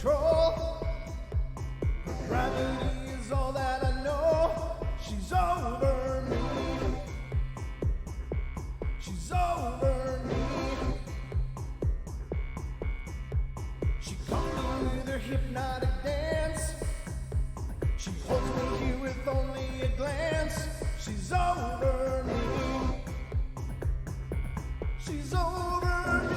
control. Gravity is all that I know. She's over me. She's over me. She comes with her hypnotic dance. She holds me here with only a glance. She's over me. She's over me.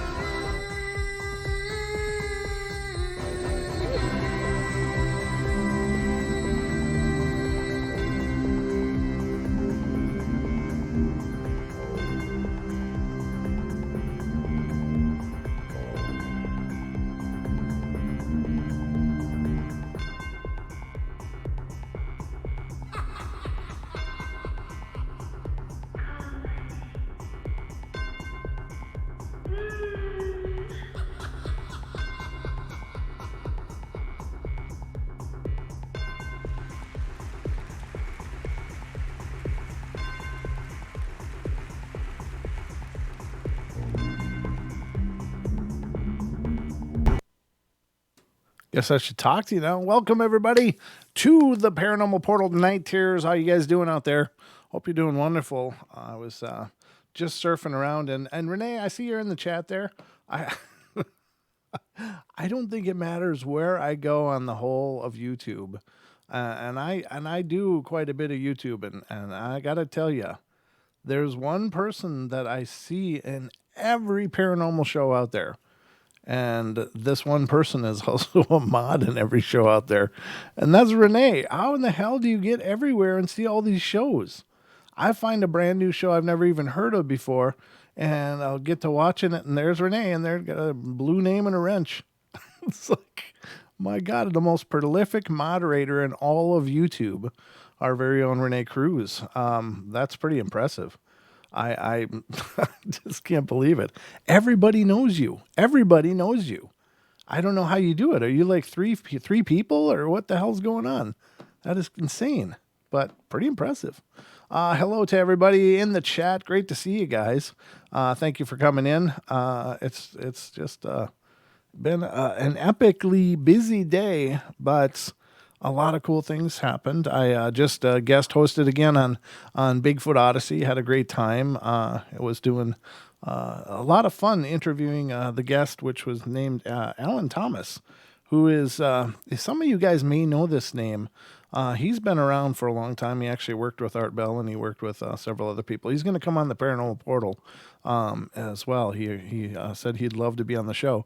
Guess I should talk to you now. Welcome, everybody, to the Paranormal Portal Night Terrors. How you guys doing out there? Hope you're doing wonderful. I was just surfing around, and Renee, I see you're in the chat there. I I don't think it matters where I go on the whole of YouTube, and I do quite a bit of YouTube, and I gotta tell you, there's one person that I see in every paranormal show out there. And this one person is also a mod in every show out there. And that's Renee. How in the hell do you get everywhere and see all these shows? I find a brand new show I've never even heard of before, and I'll get to watching it, and there's Renee, and there's got a blue name and a wrench. It's like, my God, the most prolific moderator in all of YouTube, our very own Renee Cruz. That's pretty impressive. I just can't believe it. Everybody knows you. Everybody knows you. I don't know how you do it. Are you like three people, or what the hell's going on? That is insane, but pretty impressive. Hello to everybody in the chat. Great to see you guys. Thank you for coming in. It's just been an epically busy day, but a lot of cool things happened. I just guest hosted again on Bigfoot Odyssey. Had a great time. I was doing a lot of fun interviewing the guest, which was named Alan Thomas, who is, some of you guys may know this name. He's been around for a long time. He actually worked with Art Bell, and he worked with several other people. He's going to come on the Paranormal Portal as well. He said he'd love to be on the show.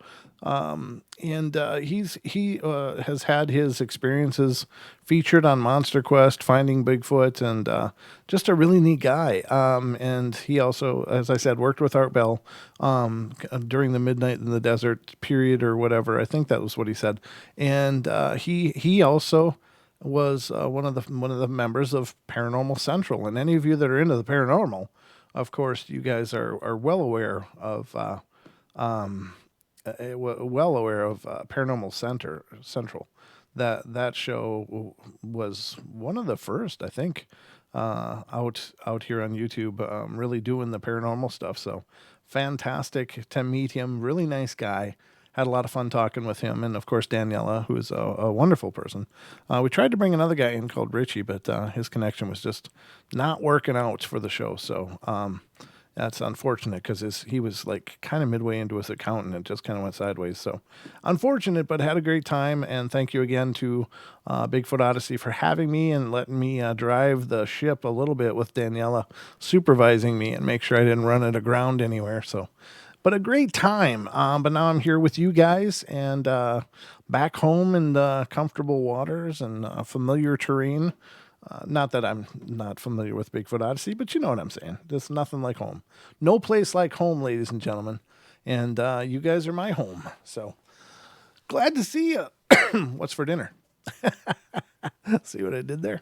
He has had his experiences featured on Monster Quest, Finding Bigfoot, and just a really neat guy. And he also, as I said, worked with Art Bell during the Midnight in the Desert period or whatever. I think that was what he said. And he also was one of the members of Paranormal Central. And any of you that are into the paranormal, of course, you guys are well aware of Paranormal Central. That show was one of the first, I think, out here on YouTube, really doing the paranormal stuff. So fantastic to meet him. Really nice guy. Had a lot of fun talking with him, and of course Daniela, who is a wonderful person. We tried to bring another guy in called Richie, but his connection was just not working out for the show. So that's unfortunate, because he was like kind of midway into his account, and it just kind of went sideways. So unfortunate, but had a great time. And thank you again to Bigfoot Odyssey for having me and letting me drive the ship a little bit with Daniela supervising me and make sure I didn't run it aground anywhere. So. But a great time. But now I'm here with you guys, and back home in the comfortable waters and familiar terrain. Not that I'm not familiar with Bigfoot Odyssey, but you know what I'm saying. There's nothing like home. No place like home, ladies and gentlemen. And you guys are my home. So glad to see you. What's for dinner? See what I did there?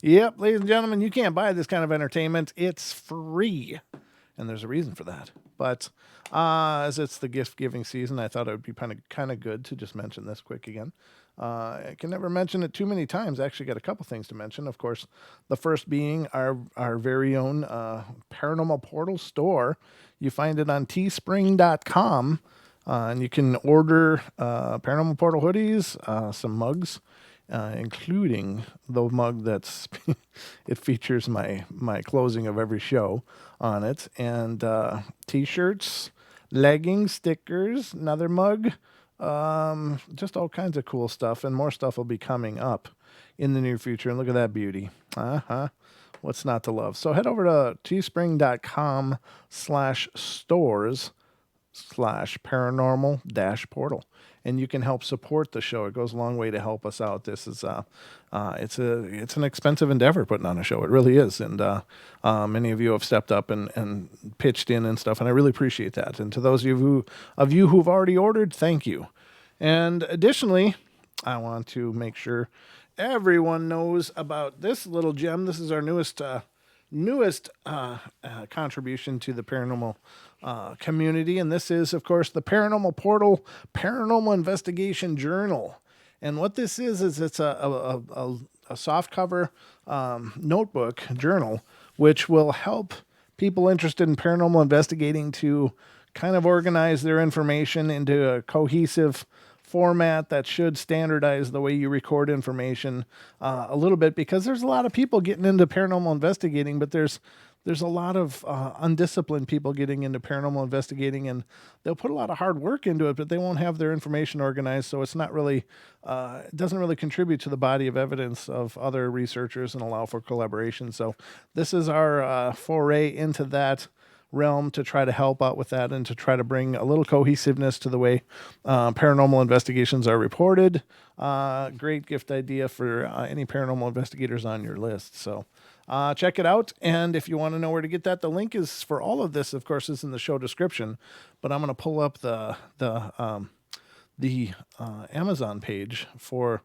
Yep, ladies and gentlemen, you can't buy this kind of entertainment. It's free. And there's a reason for that. But as it's the gift-giving season, I thought it would be kind of good to just mention this quick again. I can never mention it too many times. I actually got a couple things to mention. Of course, the first being our very own Paranormal Portal store. You find it on teespring.com. And you can order Paranormal Portal hoodies, some mugs, including the mug that's it features my closing of every show on it, and t-shirts, leggings, stickers, another mug, just all kinds of cool stuff, and more stuff will be coming up in the near future. And look at that beauty. What's not to love? So head over to teespring.com/stores/paranormal-portal, and you can help support the show. It goes a long way to help us out. This is it's an expensive endeavor putting on a show. It really is, and many of you have stepped up and pitched in and stuff, and I really appreciate that. And to those of you who've already ordered, thank you. And additionally, I want to make sure everyone knows about this little gem. This is our newest contribution to the paranormal community, and this is, of course, the Paranormal Portal Paranormal Investigation Journal. And what this is it's a soft cover notebook journal, which will help people interested in paranormal investigating to kind of organize their information into a cohesive format that should standardize the way you record information a little bit, because there's a lot of people getting into paranormal investigating, but there's a lot of undisciplined people getting into paranormal investigating, and they'll put a lot of hard work into it, but they won't have their information organized, so it's not really, it doesn't really contribute to the body of evidence of other researchers and allow for collaboration. So this is our foray into that realm to try to help out with that and to try to bring a little cohesiveness to the way paranormal investigations are reported. Great gift idea for any paranormal investigators on your list. So check it out. And if you want to know where to get that, the link is for all of this, of course, is in the show description. But I'm going to pull up the Amazon page for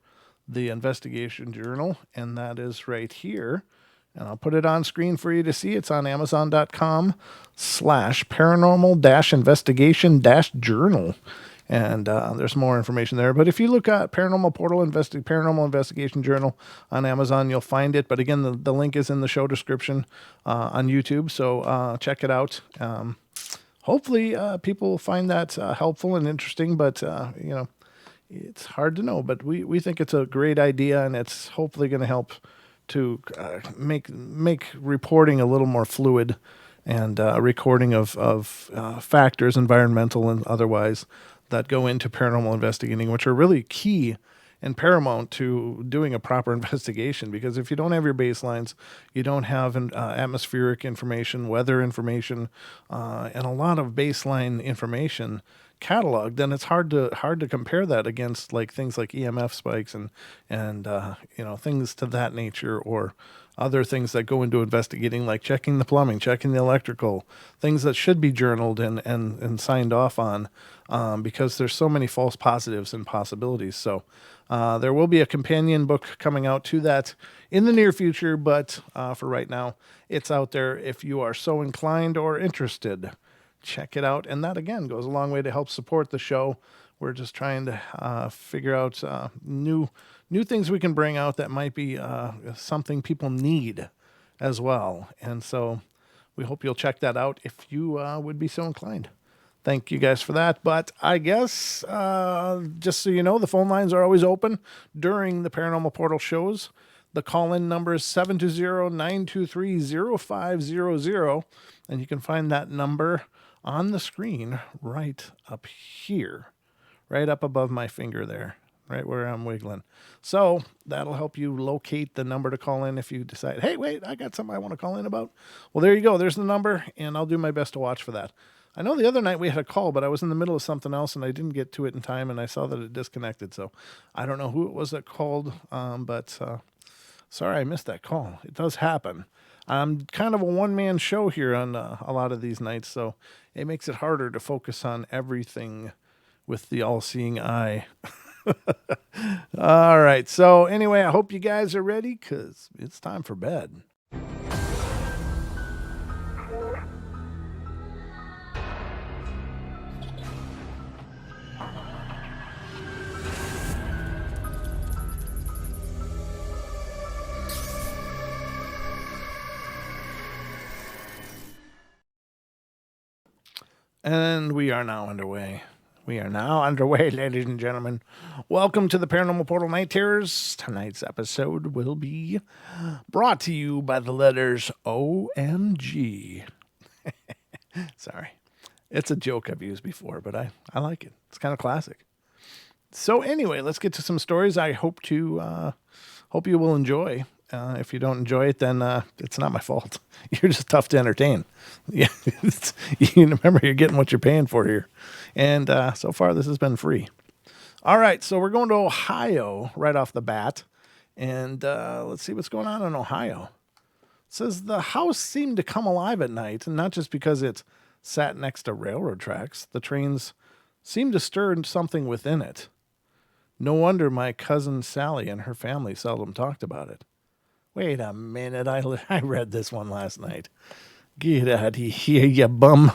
the investigation journal, and that is right here. And I'll put it on screen for you to see. It's on Amazon.com/paranormal-investigation-journal. And there's more information there. But if you look at Paranormal Portal Paranormal Investigation Journal on Amazon, you'll find it. But again, the link is in the show description on YouTube. So check it out. Hopefully people find that helpful and interesting. But, it's hard to know. But we think it's a great idea, and it's hopefully going to help to make reporting a little more fluid, and recording of factors, environmental and otherwise, that go into paranormal investigating, which are really key and paramount to doing a proper investigation. Because if you don't have your baselines, you don't have atmospheric information, weather information, and a lot of baseline information cataloged, then it's hard to compare that against like things like EMF spikes and things to that nature, or other things that go into investigating, like checking the plumbing, checking the electrical, things that should be journaled and signed off on, because there's so many false positives and possibilities. So there will be a companion book coming out to that in the near future, but for right now, it's out there if you are so inclined or interested. Check it out. And that, again, goes a long way to help support the show. We're just trying to figure out new things we can bring out that might be something people need as well. And so we hope you'll check that out if you would be so inclined. Thank you guys for that. But I guess, just so you know, the phone lines are always open during the Paranormal Portal shows. The call-in number is 720-923-0500, and you can find that number on the screen right up here, right up above my finger there, right where I'm wiggling. So that'll help you locate the number to call in if you decide, hey, wait, I got something I want to call in about. Well, there you go. There's the number, and I'll do my best to watch for that. I know the other night we had a call, but I was in the middle of something else, and I didn't get to it in time, and I saw that it disconnected. So I don't know who it was that called, but sorry I missed that call. It does happen. I'm kind of a one-man show here on a lot of these nights, so it makes it harder to focus on everything with the all-seeing eye. All right, so anyway, I hope you guys are ready, because it's time for bed. And we are now underway. We are now underway, ladies and gentlemen. Welcome to the Paranormal Portal Night Terrors. Tonight's episode will be brought to you by the letters OMG. Sorry. It's a joke I've used before, but I like it. It's kind of classic. So anyway, let's get to some stories I hope you will enjoy. If you don't enjoy it, then it's not my fault. You're just tough to entertain. Yeah, you remember you're getting what you're paying for here. And so far, this has been free. All right, so we're going to Ohio right off the bat. And let's see what's going on in Ohio. It says the house seemed to come alive at night, and not just because it sat next to railroad tracks. The trains seemed to stir something within it. No wonder my cousin Sally and her family seldom talked about it. Wait a minute, I read this one last night. Get out of here, you bum.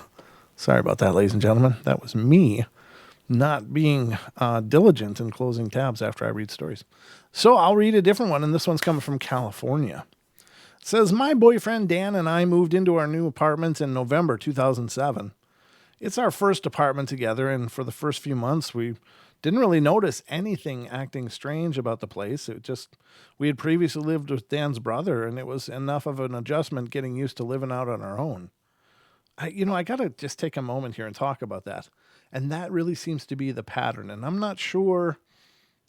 Sorry about that, ladies and gentlemen. That was me not being diligent in closing tabs after I read stories. So I'll read a different one, and this one's coming from California. It says, my boyfriend Dan and I moved into our new apartment in November 2007. It's our first apartment together, and for the first few months, we didn't really notice anything acting strange about the place. We had previously lived with Dan's brother, and it was enough of an adjustment getting used to living out on our own. I got to just take a moment here and talk about that. And that really seems to be the pattern. And I'm not sure,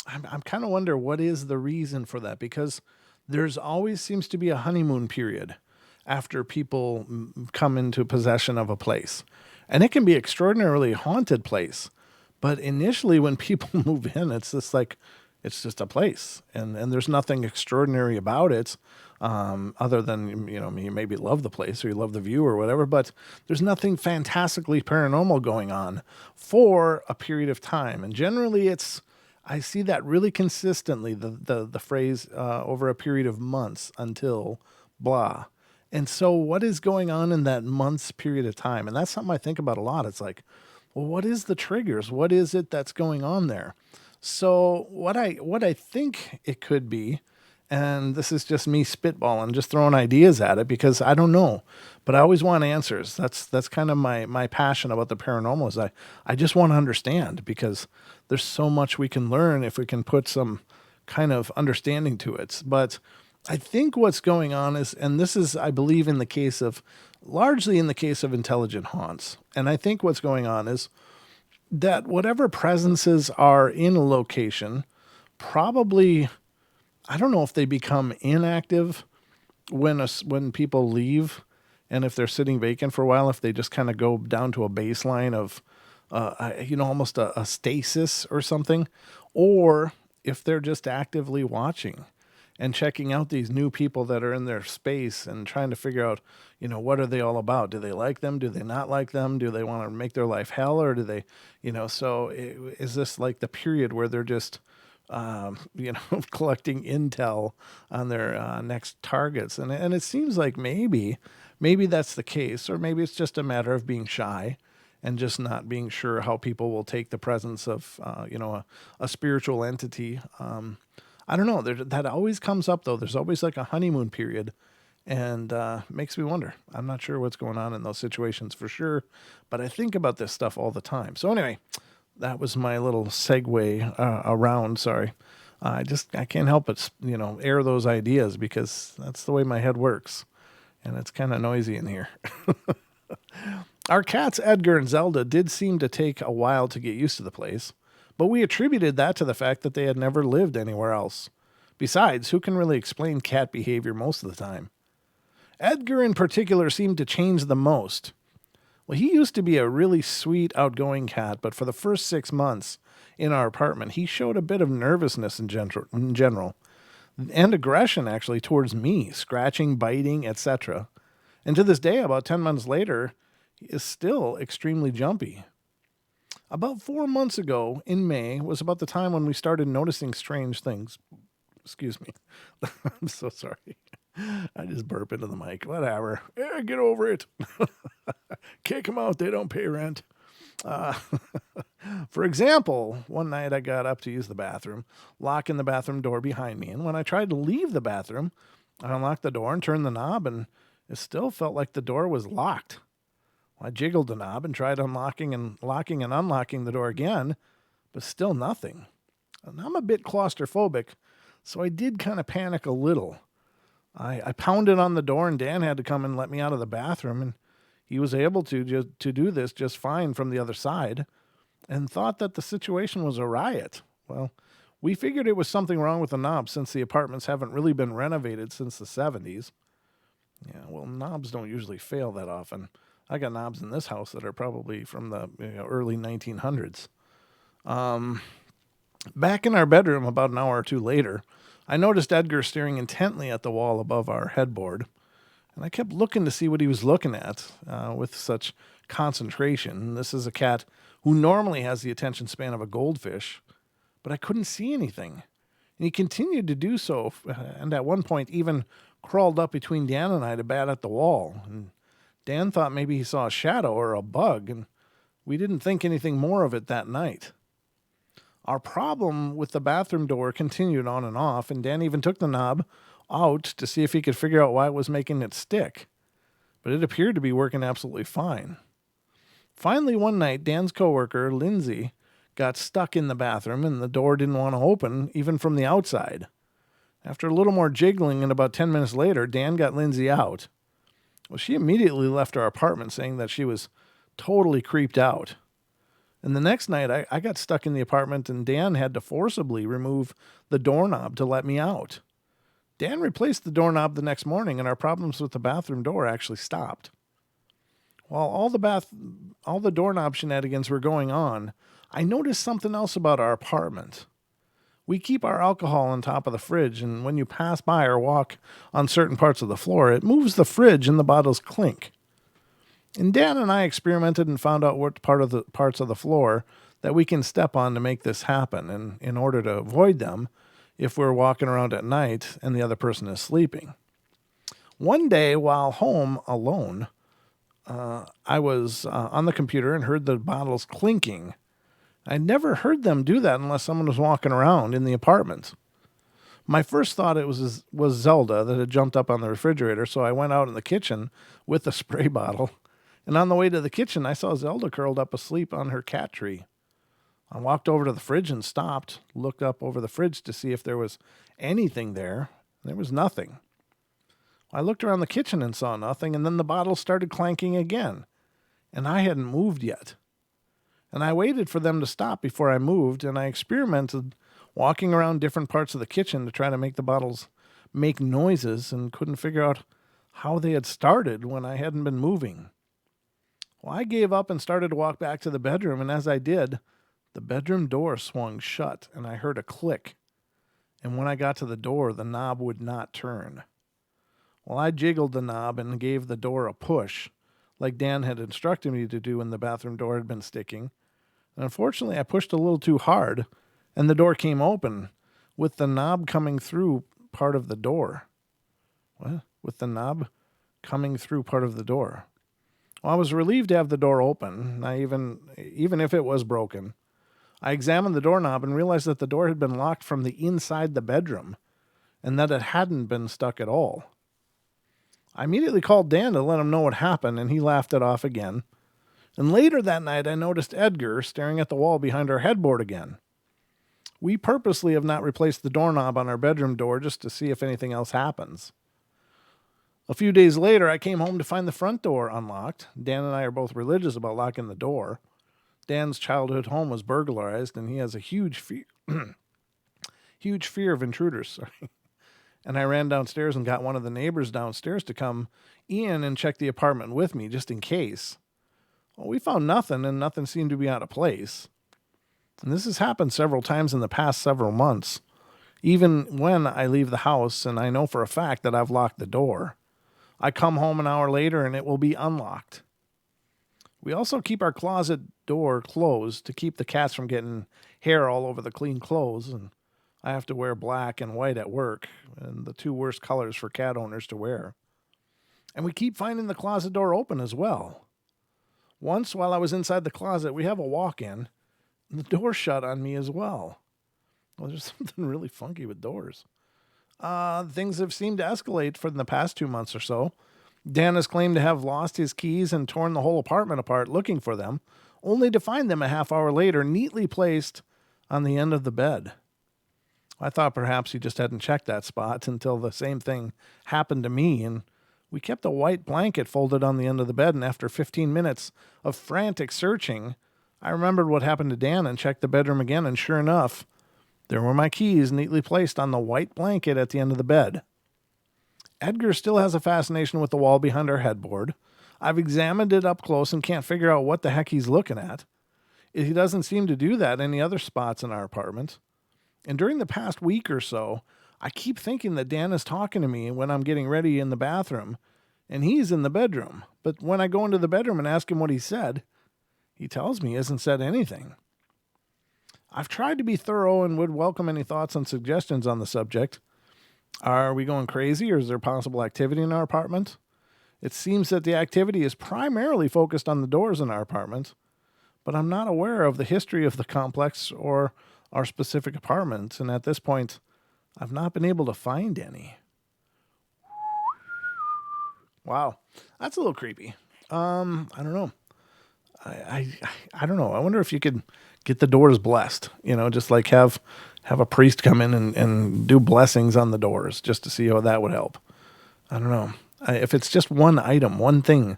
I'm kind of wonder what is the reason for that, because there's always seems to be a honeymoon period after people come into possession of a place. And it can be extraordinarily haunted place. But initially, when people move in, it's just a place, and there's nothing extraordinary about it, other than you maybe love the place or you love the view or whatever. But there's nothing fantastically paranormal going on for a period of time, and generally, I see that really consistently. The phrase over a period of months until blah. And so, what is going on in that months period of time? And that's something I think about a lot. It's like, well, what is the triggers? What is it that's going on there? So what I think it could be, and this is just me spitballing, just throwing ideas at it because I don't know, but I always want answers. That's kind of my passion about the paranormal is I just want to understand, because there's so much we can learn if we can put some kind of understanding to it. But I think what's going on is, and this is, I believe, largely in the case of intelligent haunts. And I think what's going on is that whatever presences are in a location, probably, I don't know if they become inactive when people leave, and if they're sitting vacant for a while, if they just kind of go down to a baseline of, almost a stasis or something, or if they're just actively watching and checking out these new people that are in their space and trying to figure out, what are they all about? Do they like them? Do they not like them? Do they want to make their life hell? Or do they, is this like the period where they're just, collecting intel on their next targets? And it seems like maybe that's the case, or maybe it's just a matter of being shy and just not being sure how people will take the presence of, a spiritual entity. I don't know. That always comes up, though. There's always like a honeymoon period, and makes me wonder. I'm not sure what's going on in those situations for sure, but I think about this stuff all the time. So anyway, that was my little segue around. Sorry. I can't help but, air those ideas, because that's the way my head works, and it's kind of noisy in here. Our cats, Edgar and Zelda, did seem to take a while to get used to the place, but we attributed that to the fact that they had never lived anywhere else. Besides, who can really explain cat behavior most of the time? Edgar in particular seemed to change the most. Well, he used to be a really sweet, outgoing cat, but for the first 6 months in our apartment, he showed a bit of nervousness in general, and aggression actually towards me, scratching, biting, etc. And to this day, about 10 months later, he is still extremely jumpy. About 4 months ago, in May, was about the time when we started noticing strange things. Excuse me. I'm so sorry. I just burp into the mic. Whatever. Yeah, get over it. Kick them out. They don't pay rent. For example, one night I got up to use the bathroom, locking the bathroom door behind me. And when I tried to leave the bathroom, I unlocked the door and turned the knob, and it still felt like the door was locked. I jiggled the knob and tried unlocking and locking and unlocking the door again, but still nothing. And I'm a bit claustrophobic, so I did kind of panic a little. I pounded on the door, and Dan had to come and let me out of the bathroom, and he was able to do this just fine from the other side, and thought that the situation was a riot. Well, we figured it was something wrong with the knob since the apartments haven't really been renovated since the 70s. Yeah, well, knobs don't usually fail that often. I got knobs in this house that are probably from the early 1900s. Back in our bedroom about an hour or two later, I noticed Edgar staring intently at the wall above our headboard, and I kept looking to see what he was looking at with such concentration. This is a cat who normally has the attention span of a goldfish, but I couldn't see anything. And he continued to do so, and at one point even crawled up between Dan and I to bat at the wall. And Dan thought maybe he saw a shadow or a bug, and we didn't think anything more of it that night. Our problem with the bathroom door continued on and off, and Dan even took the knob out to see if he could figure out why it was making it stick. But it appeared to be working absolutely fine. Finally, one night, Dan's coworker, Lindsay, got stuck in the bathroom, and the door didn't want to open, even from the outside. After a little more jiggling, and about 10 minutes later, Dan got Lindsay out. Well, she immediately left our apartment, saying that she was totally creeped out. And the next night, I got stuck in the apartment, and Dan had to forcibly remove the doorknob to let me out. Dan replaced the doorknob the next morning, and our problems with the bathroom door actually stopped. While all the doorknob shenanigans were going on, I noticed something else about our apartment. We keep our alcohol on top of the fridge, and when you pass by or walk on certain parts of the floor, it moves the fridge and the bottles clink. And Dan and I experimented and found out what parts of the floor that we can step on to make this happen, and in order to avoid them if we're walking around at night and the other person is sleeping. One day, while home alone, I was on the computer and heard the bottles clinking. I never heard them do that unless someone was walking around in the apartment. My first thought it was Zelda that had jumped up on the refrigerator, so I went out in the kitchen with the spray bottle. And on the way to the kitchen, I saw Zelda curled up asleep on her cat tree. I walked over to the fridge and stopped, looked up over the fridge to see if there was anything there. There was nothing. I looked around the kitchen and saw nothing, and then the bottles started clanking again. And I hadn't moved yet. And I waited for them to stop before I moved, and I experimented walking around different parts of the kitchen to try to make the bottles make noises, and couldn't figure out how they had started when I hadn't been moving. Well, I gave up and started to walk back to the bedroom, and as I did, the bedroom door swung shut, and I heard a click. And when I got to the door, the knob would not turn. Well, I jiggled the knob and gave the door a push, like Dan had instructed me to do when the bathroom door had been sticking. And unfortunately, I pushed a little too hard, and the door came open, with the knob coming through part of the door. What? With the knob coming through part of the door. Well, I was relieved to have the door open, even if it was broken. I examined the doorknob and realized that the door had been locked from the inside the bedroom, and that it hadn't been stuck at all. I immediately called Dan to let him know what happened, and he laughed it off again. And later that night, I noticed Edgar staring at the wall behind our headboard again. We purposely have not replaced the doorknob on our bedroom door just to see if anything else happens. A few days later, I came home to find the front door unlocked. Dan and I are both religious about locking the door. Dan's childhood home was burglarized, and he has a huge fear of intruders. Sorry. And I ran downstairs and got one of the neighbors downstairs to come in and check the apartment with me, just in case. Well, we found nothing, and nothing seemed to be out of place. And this has happened several times in the past several months, even when I leave the house and I know for a fact that I've locked the door. I come home an hour later and it will be unlocked. We also keep our closet door closed to keep the cats from getting hair all over the clean clothes, and I have to wear black and white at work, and the two worst colors for cat owners to wear. And we keep finding the closet door open as well. Once, while I was inside the closet, we have a walk-in, and the door shut on me as well. Well, there's something really funky with doors. Things have seemed to escalate for the past 2 months or so. Dan has claimed to have lost his keys and torn the whole apartment apart looking for them, only to find them a half hour later neatly placed on the end of the bed. I thought perhaps he just hadn't checked that spot until the same thing happened to me, and we kept a white blanket folded on the end of the bed, and after 15 minutes of frantic searching, I remembered what happened to Dan and checked the bedroom again, and sure enough, there were my keys neatly placed on the white blanket at the end of the bed. Edgar still has a fascination with the wall behind our headboard. I've examined it up close and can't figure out what the heck he's looking at. He doesn't seem to do that any other spots in our apartment. And during the past week or so, I keep thinking that Dan is talking to me when I'm getting ready in the bathroom, and he's in the bedroom. But when I go into the bedroom and ask him what he said, he tells me he hasn't said anything. I've tried to be thorough and would welcome any thoughts and suggestions on the subject. Are we going crazy, or is there possible activity in our apartment? It seems that the activity is primarily focused on the doors in our apartment, but I'm not aware of the history of the complex or our specific apartment, and at this point, I've not been able to find any. Wow, that's a little creepy. I don't know. I don't know. I wonder if you could get the doors blessed, just like have a priest come in and do blessings on the doors just to see how that would help. I don't know. If it's just one item, one thing,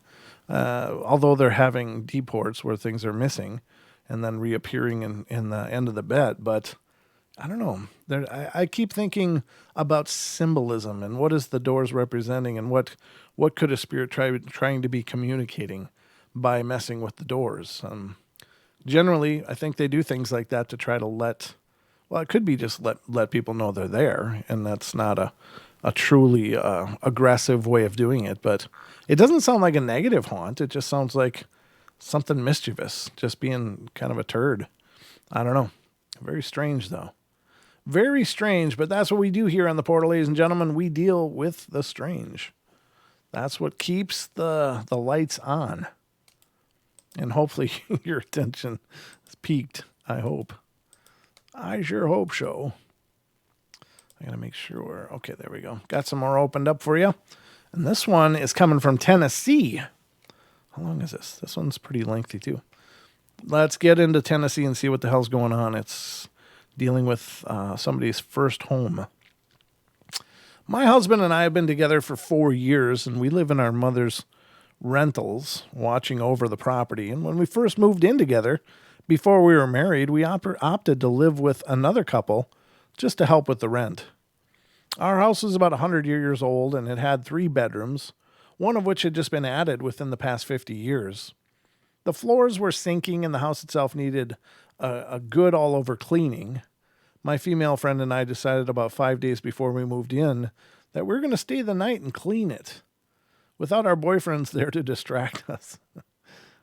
although they're having deports where things are missing and then reappearing in the end of the bed, but I don't know. I keep thinking about symbolism and what is the doors representing, and what could a spirit trying to be communicating by messing with the doors. Generally, I think they do things like that to try to it could be just let people know they're there, and that's not a truly aggressive way of doing it. But it doesn't sound like a negative haunt. It just sounds like something mischievous, just being kind of a turd. I don't know. Very strange, though. Very strange, but that's what we do here on the Portal, ladies and gentlemen. We deal with the strange. That's what keeps the lights on. And hopefully your attention is piqued, I hope. I sure hope so. I got to make sure. Okay, there we go. Got some more opened up for you. And this one is coming from Tennessee. How long is this? This one's pretty lengthy, too. Let's get into Tennessee and see what the hell's going on. It's dealing with somebody's first home. My husband and I have been together for 4 years, and we live in our mother's rentals, watching over the property. And when we first moved in together, before we were married, we opted to live with another couple just to help with the rent. Our house was about 100 years old, and it had 3 bedrooms, one of which had just been added within the past 50 years. The floors were sinking, and the house itself needed a good all-over cleaning. My female friend and I decided about 5 days before we moved in that we were going to stay the night and clean it, without our boyfriends there to distract us.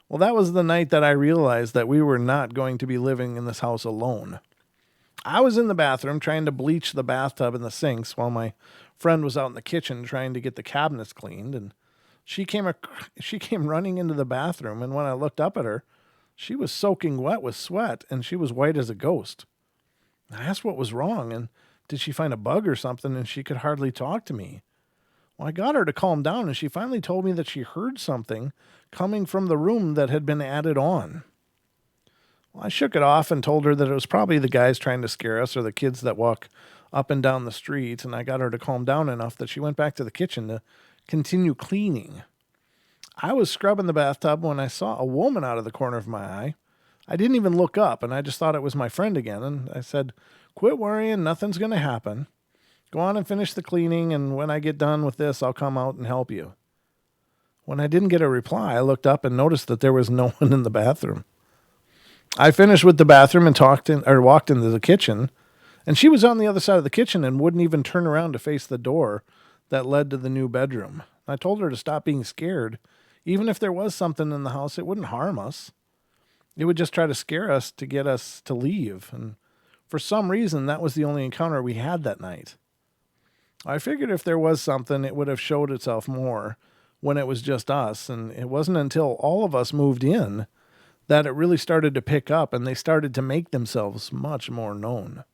Well, that was the night that I realized that we were not going to be living in this house alone. I was in the bathroom trying to bleach the bathtub and the sinks while my friend was out in the kitchen trying to get the cabinets cleaned, and she came running into the bathroom, and when I looked up at her, she was soaking wet with sweat, and she was white as a ghost. I asked what was wrong, and did she find a bug or something, and she could hardly talk to me. Well, I got her to calm down, and she finally told me that she heard something coming from the room that had been added on. Well, I shook it off and told her that it was probably the guys trying to scare us or the kids that walk up and down the street, and I got her to calm down enough that she went back to the kitchen to continue cleaning. I was scrubbing the bathtub when I saw a woman out of the corner of my eye. I didn't even look up, and I just thought it was my friend again, and I said, "Quit worrying, nothing's going to happen. Go on and finish the cleaning, and when I get done with this, I'll come out and help you." When I didn't get a reply, I looked up and noticed that there was no one in the bathroom. I finished with the bathroom and walked into the kitchen, and she was on the other side of the kitchen and wouldn't even turn around to face the door that led to the new bedroom. I told her to stop being scared. Even if there was something in the house, it wouldn't harm us. It would just try to scare us to get us to leave, and for some reason, that was the only encounter we had that night. I figured if there was something, it would have showed itself more when it was just us, and it wasn't until all of us moved in that it really started to pick up, and they started to make themselves much more known.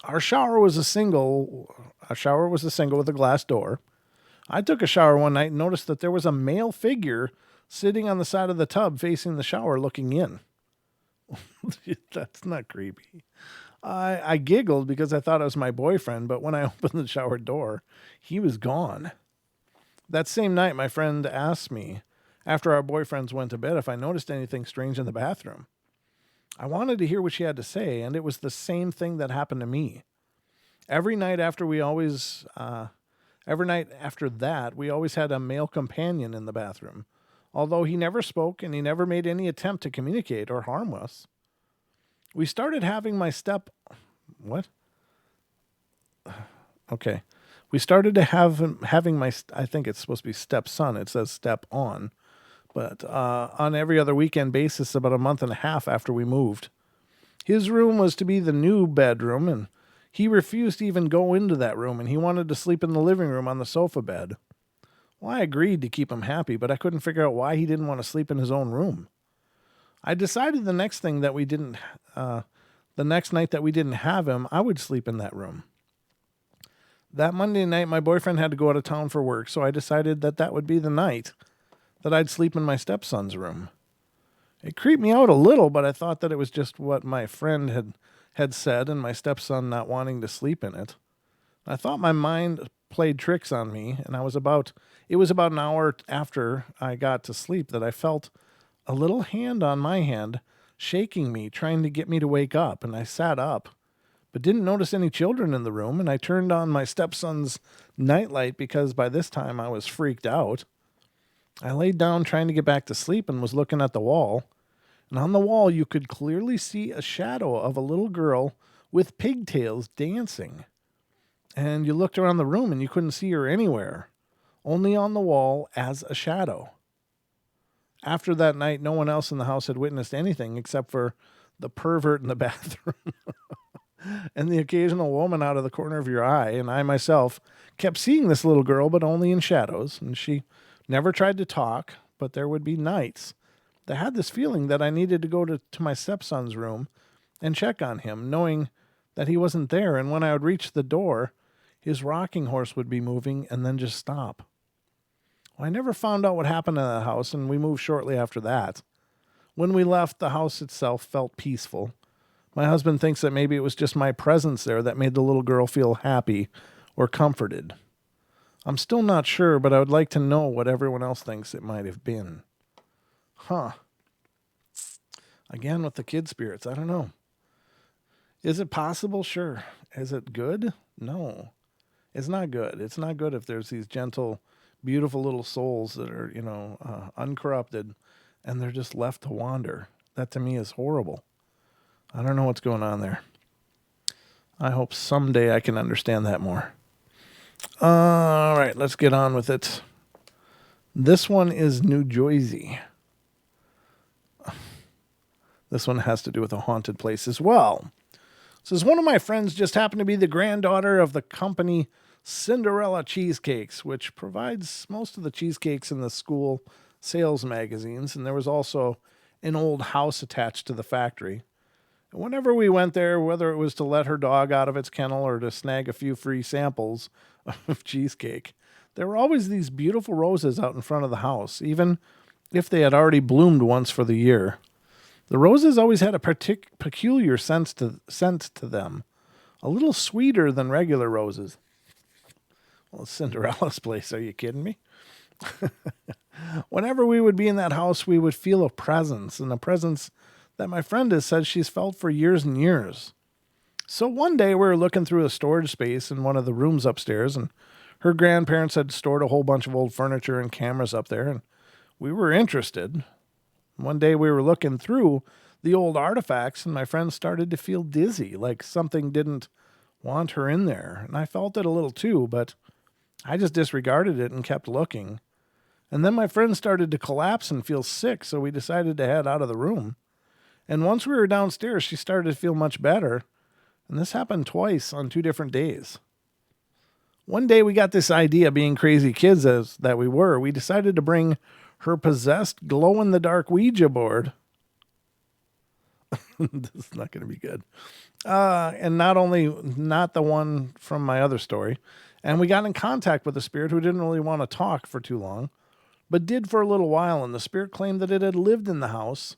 Our shower was a single with a glass door. I took a shower one night and noticed that there was a male figure sitting on the side of the tub facing the shower looking in. That's not creepy. I giggled because I thought it was my boyfriend, but when I opened the shower door, he was gone. That same night, my friend asked me, after our boyfriends went to bed, if I noticed anything strange in the bathroom. I wanted to hear what she had to say, and it was the same thing that happened to me. Every night after that, we always had a male companion in the bathroom, although he never spoke and he never made any attempt to communicate or harm us. We started having my step... What? Okay. We started to having my... I think it's supposed to be stepson. It says step on. But on every other weekend basis about a month and a half after we moved. His room was to be the new bedroom, and he refused to even go into that room, and he wanted to sleep in the living room on the sofa bed. Well, I agreed to keep him happy, but I couldn't figure out why he didn't want to sleep in his own room. I decided the next night that we didn't have him, I would sleep in that room. That Monday night, my boyfriend had to go out of town for work, so I decided that would be the night that I'd sleep in my stepson's room. It creeped me out a little, but I thought that it was just what my friend had said and my stepson not wanting to sleep in it. I thought my mind played tricks on me, and it was about an hour after I got to sleep that I felt a little hand on my hand shaking me, trying to get me to wake up, and I sat up, but didn't notice any children in the room, and I turned on my stepson's nightlight because by this time I was freaked out. I laid down trying to get back to sleep and was looking at the wall, and on the wall you could clearly see a shadow of a little girl with pigtails dancing. And you looked around the room and you couldn't see her anywhere, only on the wall as a shadow. After that night, no one else in the house had witnessed anything except for the pervert in the bathroom and the occasional woman out of the corner of your eye. And I myself kept seeing this little girl, but only in shadows. And she never tried to talk, but there would be nights that had this feeling that I needed to go to my stepson's room and check on him, knowing that he wasn't there. And when I would reach the door, his rocking horse would be moving and then just stop. Well, I never found out what happened in that house, and we moved shortly after that. When we left, the house itself felt peaceful. My husband thinks that maybe it was just my presence there that made the little girl feel happy or comforted. I'm still not sure, but I would like to know what everyone else thinks it might have been. Huh. Again with the kid spirits, I don't know. Is it possible? Sure. Is it good? No. It's not good. It's not good if there's these gentle, beautiful little souls that are, uncorrupted, and they're just left to wander. That to me is horrible. I don't know what's going on there. I hope someday I can understand that more. All right, let's get on with it. This one is New Jersey. This one has to do with a haunted place as well. It says, one of my friends just happened to be the granddaughter of the company Cinderella Cheesecakes, which provides most of the cheesecakes in the school sales magazines. And there was also an old house attached to the factory. And whenever we went there, whether it was to let her dog out of its kennel or to snag a few free samples of cheesecake, there were always these beautiful roses out in front of the house, even if they had already bloomed once for the year. The roses always had a peculiar scent to them, a little sweeter than regular roses. Well, it's Cinderella's place, are you kidding me? Whenever we would be in that house, we would feel a presence, and a presence that my friend has said she's felt for years and years. So one day we were looking through a storage space in one of the rooms upstairs, and her grandparents had stored a whole bunch of old furniture and cameras up there, and we were interested. One day we were looking through the old artifacts, and my friend started to feel dizzy, like something didn't want her in there. And I felt it a little too, but I just disregarded it and kept looking. And then my friend started to collapse and feel sick, so we decided to head out of the room. And once we were downstairs, she started to feel much better. And this happened twice on 2 different days. One day we got this idea, being crazy kids as that we were. We decided to bring her possessed glow-in-the-dark Ouija board. This is not going to be good. And not the one from my other story. And we got in contact with the spirit who didn't really want to talk for too long, but did for a little while. And the spirit claimed that it had lived in the house.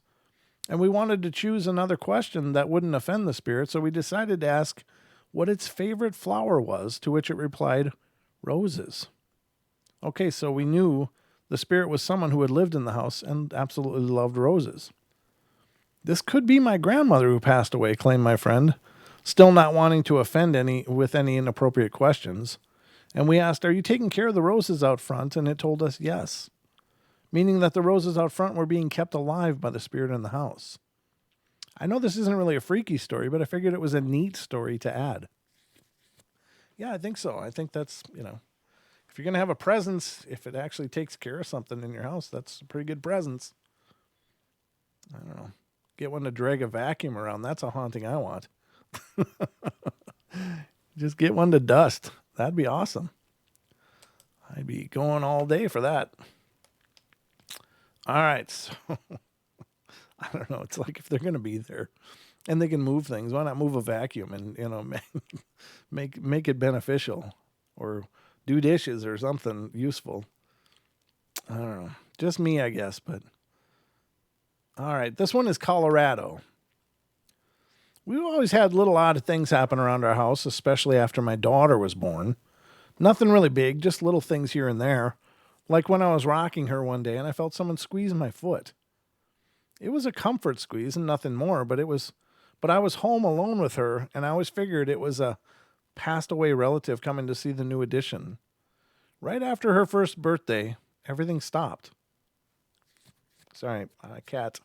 And we wanted to choose another question that wouldn't offend the spirit. So we decided to ask what its favorite flower was, to which it replied, roses. Okay, so we knew the spirit was someone who had lived in the house and absolutely loved roses. This could be my grandmother who passed away, claimed my friend, still not wanting to offend with any inappropriate questions. And we asked, are you taking care of the roses out front? And it told us yes, meaning that the roses out front were being kept alive by the spirit in the house. I know this isn't really a freaky story, but I figured it was a neat story to add. Yeah, I think so. I think that's, if you're going to have a presence, if it actually takes care of something in your house, that's a pretty good presence. I don't know. Get one to drag a vacuum around. That's a haunting I want. Just get one to dust. That'd be awesome. I'd be going all day for that. All right. So I don't know. It's like if they're going to be there and they can move things, why not move a vacuum and, make it beneficial, or do dishes or something useful. I don't know. Just me, I guess, but all right. This one is Colorado. We've always had little odd things happen around our house, especially after my daughter was born. Nothing really big, just little things here and there. Like when I was rocking her one day and I felt someone squeeze my foot. It was a comfort squeeze and nothing more, but I was home alone with her, and I always figured it was a passed away relative coming to see the new addition. Right after her first birthday, everything stopped. Sorry, a cat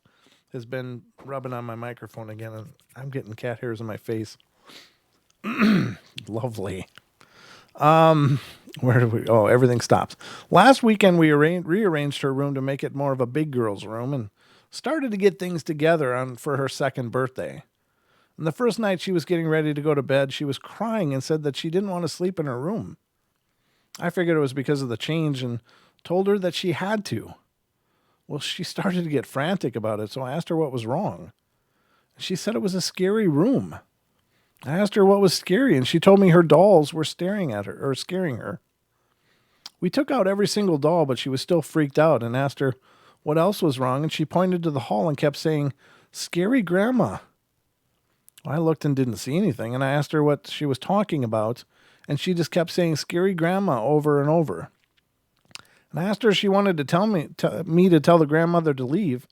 has been rubbing on my microphone again, and I'm getting cat hairs on my face. Lovely. Where do we? Oh, everything stops. Last weekend, we rearranged her room to make it more of a big girl's room and started to get things together for her second birthday. And the first night she was getting ready to go to bed, she was crying and said that she didn't want to sleep in her room. I figured it was because of the change and told her that she had to. Well, she started to get frantic about it, so I asked her what was wrong. She said it was a scary room. I asked her what was scary, and she told me her dolls were staring at her or scaring her. We took out every single doll, but she was still freaked out, and asked her what else was wrong, and she pointed to the hall and kept saying, "Scary grandma." I looked and didn't see anything, and I asked her what she was talking about, and she just kept saying "scary grandma" over and over. And I asked her if she wanted to tell me to tell the grandmother to leave,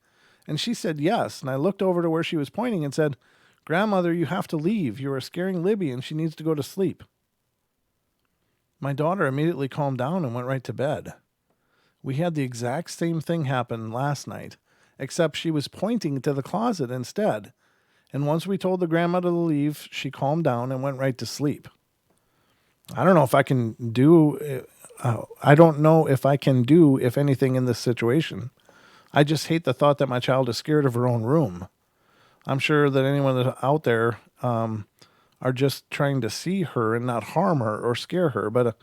and she said yes. And I looked over to where she was pointing and said, "Grandmother, you have to leave. You are scaring Libby, and she needs to go to sleep." My daughter immediately calmed down and went right to bed. We had the exact same thing happen last night, except she was pointing to the closet instead. And once we told the grandmother to leave, she calmed down and went right to sleep. I don't know if I can do if anything in this situation. I just hate the thought that my child is scared of her own room. I'm sure that anyone that's out there are just trying to see her and not harm her or scare her, but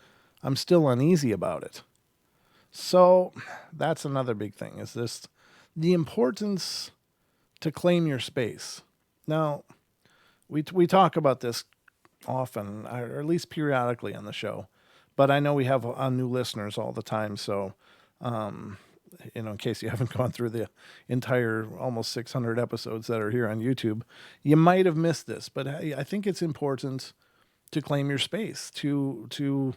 I'm still uneasy about it. So that's another big thing, is this the importance to claim your space. Now, we talk about this often, or at least periodically on the show, but I know we have new listeners all the time, so in case you haven't gone through the entire almost 600 episodes that are here on YouTube, you might have missed this, but I think it's important to claim your space, to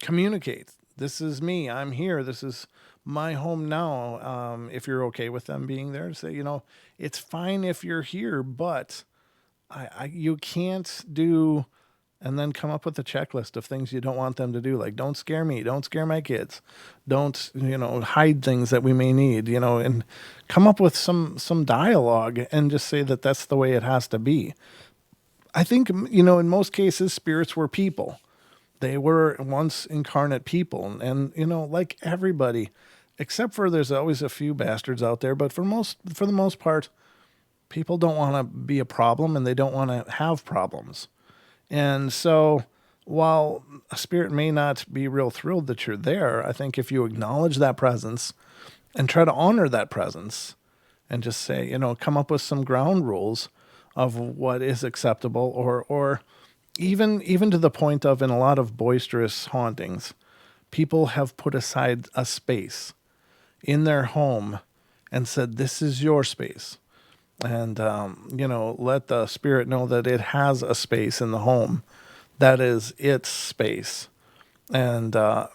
communicate. This is me. I'm here. This is my home now. If you're okay with them being there, to say, it's fine if you're here, but you can't do, and then come up with a checklist of things you don't want them to do. Like, don't scare me. Don't scare my kids. Don't, hide things that we may need, and come up with some dialogue and just say that that's the way it has to be. I think, in most cases, spirits were people. They were once incarnate people. And, like everybody, except for there's always a few bastards out there. But for the most part, people don't want to be a problem, and they don't want to have problems. And so while a spirit may not be real thrilled that you're there, I think if you acknowledge that presence and try to honor that presence and just say, come up with some ground rules of what is acceptable, or even to the point of, in a lot of boisterous hauntings, people have put aside a space in their home and said, "This is your space," and let the spirit know that it has a space in the home that is its space. And I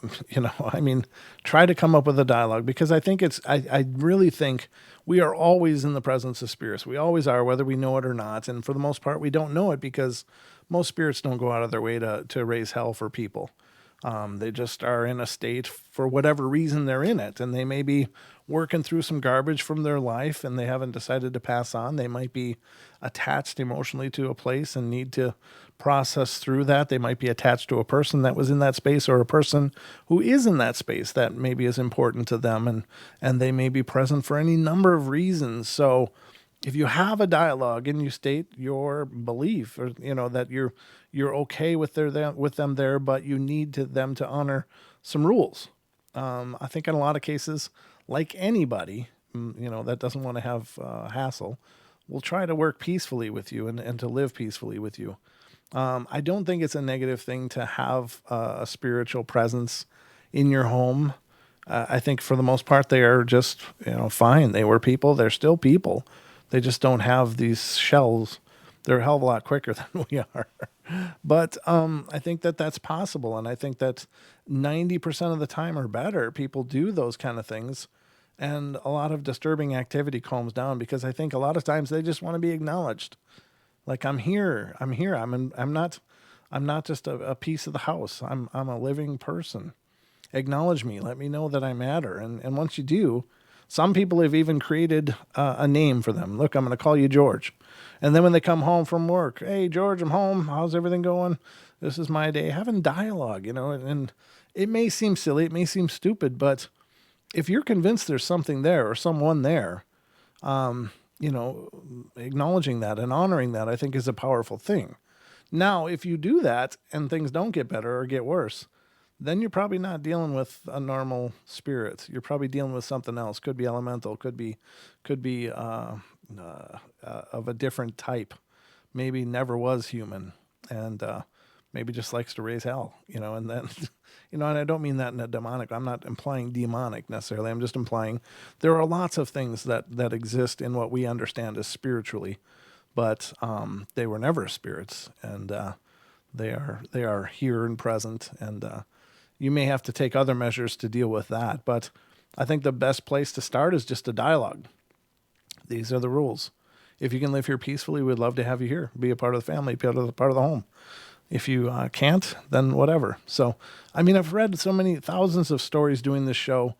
mean, try to come up with a dialogue, because I think I really think we are always in the presence of spirits. We always are, whether we know it or not. And for the most part, we don't know it, because most spirits don't go out of their way to raise hell for people. They just are in a state for whatever reason they're in it, and they may be working through some garbage from their life and they haven't decided to pass on. They might be attached emotionally to a place and need to process through that. They might be attached to a person that was in that space, or a person who is in that space that maybe is important to them, and they may be present for any number of reasons. So if you have a dialogue and you state your belief, or that you're okay with them there, but you need them to honor some rules. I think in a lot of cases, like anybody, that doesn't want to have hassle, will try to work peacefully with you, and to live peacefully with you. I don't think it's a negative thing to have a spiritual presence in your home. I think for the most part, they are just, fine. They were people. They're still people. They just don't have these shells. They're a hell of a lot quicker than we are. But I think that's possible. And I think that 90% of the time or better, people do those kind of things. And a lot of disturbing activity calms down, because I think a lot of times they just want to be acknowledged. Like, I'm here. I'm not just a piece of the house. I'm a living person. Acknowledge me. Let me know that I matter. And once you do, some people have even created a name for them. Look, I'm going to call you George. And then when they come home from work, "Hey, George, I'm home. How's everything going? This is my day." Having dialogue, and it may seem silly, it may seem stupid, but if you're convinced there's something there or someone there, acknowledging that and honoring that, I think, is a powerful thing. Now, if you do that and things don't get better or get worse, then you're probably not dealing with a normal spirit. You're probably dealing with something else. Could be elemental. Could be of a different type. Maybe never was human, and maybe just likes to raise hell. And then, and I don't mean that in a demonic. I'm not implying demonic necessarily. I'm just implying there are lots of things that exist in what we understand as spiritually, but they were never spirits, and they are here and present, and you may have to take other measures to deal with that. But I think the best place to start is just a dialogue. These are the rules. If you can live here peacefully, we'd love to have you here. Be a part of the family, be part of the home. If you can't, then whatever. So, I mean, I've read so many thousands of stories doing this show,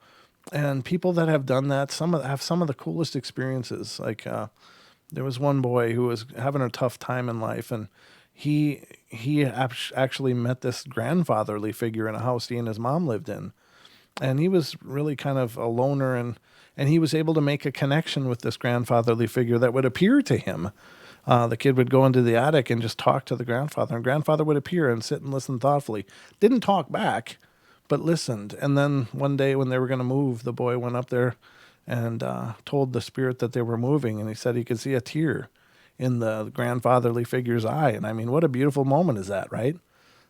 and people that have done that, have some of the coolest experiences. Like there was one boy who was having a tough time in life, and he actually met this grandfatherly figure in a house he and his mom lived in. And he was really kind of a loner, and he was able to make a connection with this grandfatherly figure that would appear to him. The kid would go into the attic and just talk to the grandfather, and grandfather would appear and sit and listen thoughtfully. Didn't talk back, but listened. And then one day when they were going to move, the boy went up there and told the spirit that they were moving, and he said he could see a tear in the grandfatherly figure's eye. And I mean, what a beautiful moment is that, right?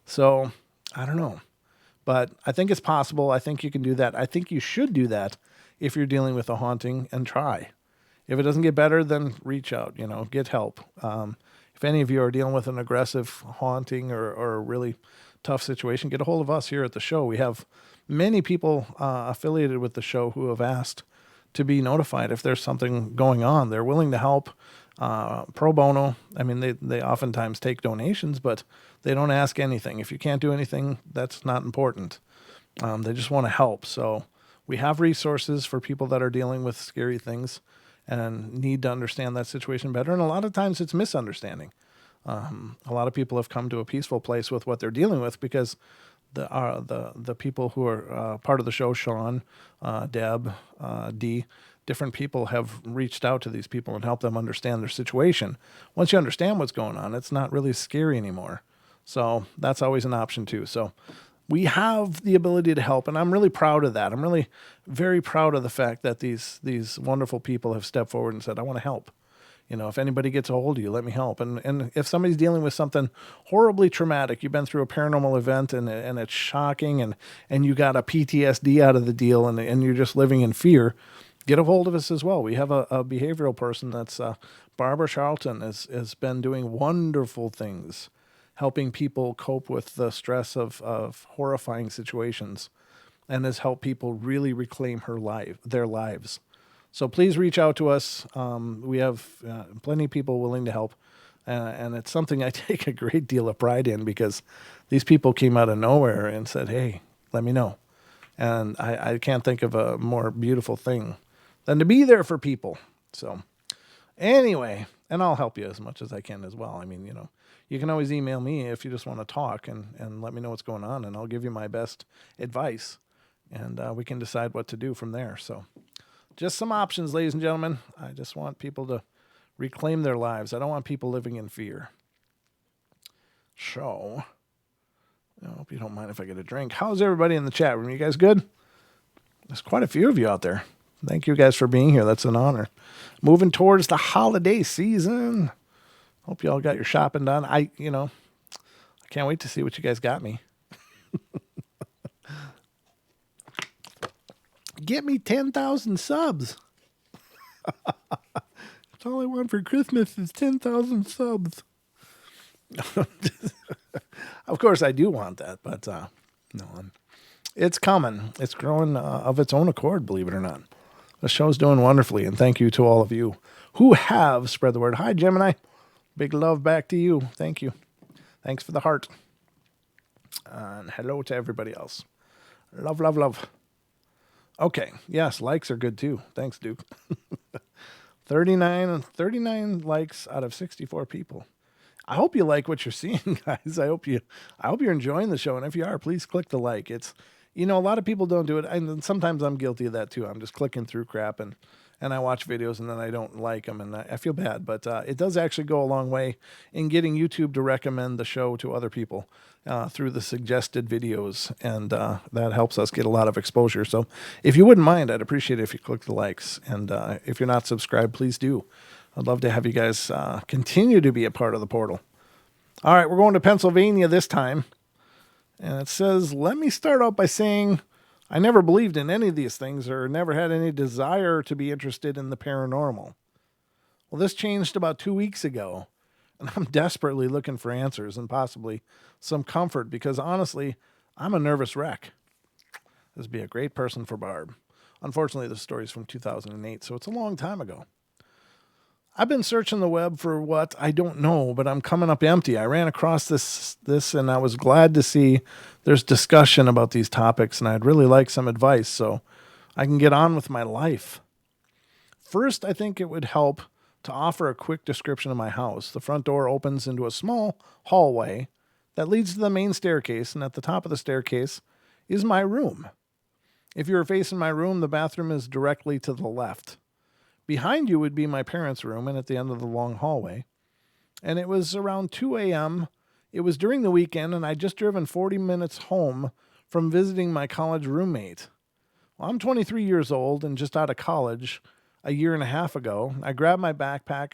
So, I don't know. But I think it's possible. I think you can do that. I think you should do that if you're dealing with a haunting, and try. If it doesn't get better, then reach out, get help. If any of you are dealing with an aggressive haunting or a really tough situation, get a hold of us here at the show. We have many people affiliated with the show who have asked to be notified if there's something going on. They're willing to help pro bono. I mean, they oftentimes take donations, but they don't ask anything. If you can't do anything, that's not important. They just want to help. So we have resources for people that are dealing with scary things and need to understand that situation better. And a lot of times it's misunderstanding. A lot of people have come to a peaceful place with what they're dealing with because the people who are part of the show, Sean, Deb, Dee, different people have reached out to these people and helped them understand their situation. Once you understand what's going on, it's not really scary anymore. So that's always an option too. So we have the ability to help, and I'm really proud of that. I'm really very proud of the fact that these wonderful people have stepped forward and said, "I want to help." If anybody gets a hold of you, let me help. And if somebody's dealing with something horribly traumatic, you've been through a paranormal event and it's shocking and you got a PTSD out of the deal and you're just living in fear, get a hold of us as well. We have a behavioral person that's Barbara Charlton has been doing wonderful things, helping people cope with the stress of horrifying situations, and has helped people really reclaim their lives. So please reach out to us. We have plenty of people willing to help. And it's something I take a great deal of pride in because these people came out of nowhere and said, hey, let me know. And I can't think of a more beautiful thing than to be there for people. So anyway, and I'll help you as much as I can as well. I mean, you can always email me if you just want to talk and let me know what's going on, and I'll give you my best advice. And we can decide what to do from there. So just some options, ladies and gentlemen. I just want people to reclaim their lives. I don't want people living in fear. So, I hope you don't mind if I get a drink. How's everybody in the chat room? You guys good? There's quite a few of you out there. Thank you guys for being here. That's an honor. Moving towards the holiday season. Hope you all got your shopping done. I can't wait to see what you guys got me. Get me 10,000 subs. That's all I want for Christmas is 10,000 subs. Of course, I do want that, but no, it's coming. It's growing of its own accord, believe it or not. The show's doing wonderfully, and thank you to all of you who have spread the word. Hi, Gemini. Big love back to you. Thank you. Thanks for the heart. And hello to everybody else. Love, love, love. Okay. Yes, likes are good too. Thanks, Duke. 39 likes out of 64 people. I hope you like what you're seeing, guys. I hope you're enjoying the show. And if you are, please click the like. It's, a lot of people don't do it. And sometimes I'm guilty of that too. I'm just clicking through crap and I watch videos and then I don't like them and I feel bad. But it does actually go a long way in getting YouTube to recommend the show to other people through the suggested videos. And that helps us get a lot of exposure. So if you wouldn't mind, I'd appreciate it if you click the likes. And if you're not subscribed, please do. I'd love to have you guys continue to be a part of the portal. All right, we're going to Pennsylvania this time. And it says, let me start out by saying I never believed in any of these things or never had any desire to be interested in the paranormal. Well, this changed about 2 weeks ago, and I'm desperately looking for answers and possibly some comfort because honestly, I'm a nervous wreck. This would be a great person for Barb. Unfortunately, the story's from 2008, so it's a long time ago. I've been searching the web for what I don't know, but I'm coming up empty. I ran across this and I was glad to see there's discussion about these topics, and I'd really like some advice so I can get on with my life. First, I think it would help to offer a quick description of my house. The front door opens into a small hallway that leads to the main staircase, and at the top of the staircase is my room. If you were facing my room, the bathroom is directly to the left. Behind you would be my parents' room and at the end of the long hallway. And it was around 2 a.m. It was during the weekend, and I'd just driven 40 minutes home from visiting my college roommate. Well, I'm 23 years old and just out of college a year and a half ago. I grabbed my backpack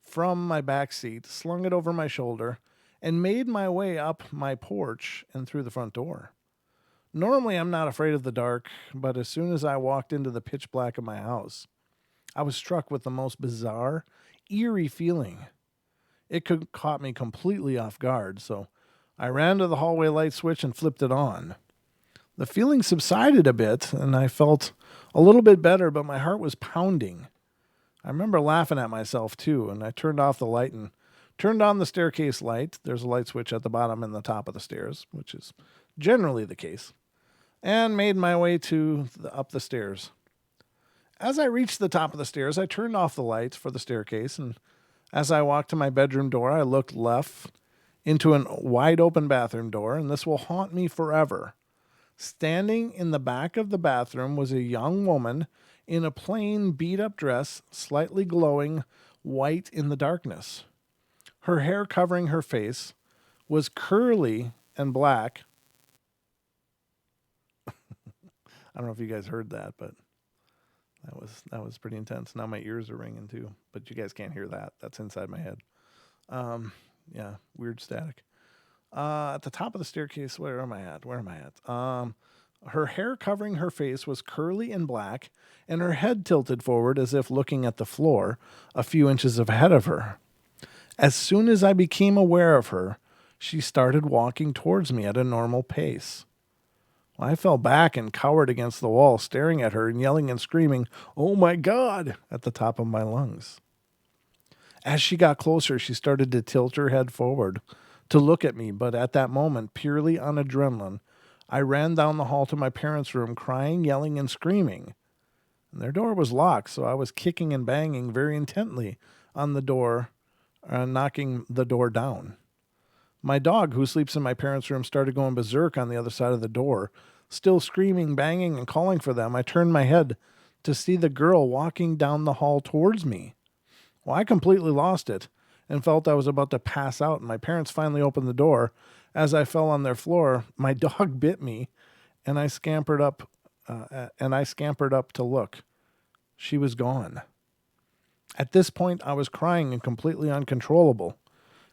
from my back seat, slung it over my shoulder, and made my way up my porch and through the front door. Normally, I'm not afraid of the dark, but as soon as I walked into the pitch black of my house, I was struck with the most bizarre, eerie feeling. It caught me completely off guard, so I ran to the hallway light switch and flipped it on. The feeling subsided a bit, and I felt a little bit better, but my heart was pounding. I remember laughing at myself, too, and I turned off the light and turned on the staircase light. There's a light switch at the bottom and the top of the stairs, which is generally the case, and made my way up the stairs. As I reached the top of the stairs, I turned off the lights for the staircase, and as I walked to my bedroom door, I looked left into a wide open bathroom door, and this will haunt me forever. Standing in the back of the bathroom was a young woman in a plain beat-up dress, slightly glowing white in the darkness. Her hair covering her face was curly and black. I don't know if you guys heard that, but That was pretty intense. Now my ears are ringing too, but you guys can't hear that. That's inside my head. Yeah, weird static. At the top of the staircase, where am I at? Where am I at? Her hair covering her face was curly and black, and her head tilted forward as if looking at the floor a few inches ahead of her. As soon as I became aware of her, she started walking towards me at a normal pace. I fell back and cowered against the wall, staring at her and yelling and screaming, "Oh my God!" at the top of my lungs. As she got closer, she started to tilt her head forward to look at me, but at that moment, purely on adrenaline, I ran down the hall to my parents' room, crying, yelling, and screaming. And their door was locked, so I was kicking and banging very intently on the door, knocking the door down. My dog, who sleeps in my parents' room, started going berserk on the other side of the door. Still screaming, banging, and calling for them, I turned my head to see the girl walking down the hall towards me. Well, I completely lost it and felt I was about to pass out, and my parents finally opened the door. As I fell on their floor, my dog bit me, and I scampered up to look. She was gone. At this point, I was crying and completely uncontrollable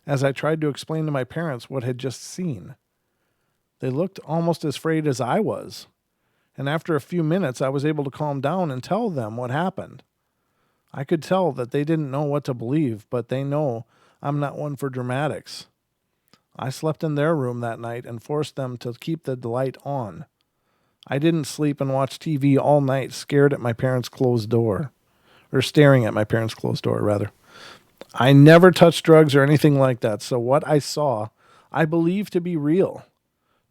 as I tried to explain to my parents what I had just seen. They looked almost as afraid as I was, and after a few minutes, I was able to calm down and tell them what happened. I could tell that they didn't know what to believe, but they know I'm not one for dramatics. I slept in their room that night and forced them to keep the light on. I didn't sleep and watch TV all night, scared at my parents' closed door. Or staring at my parents' closed door, rather. I never touched drugs or anything like that, so what I saw, I believe to be real.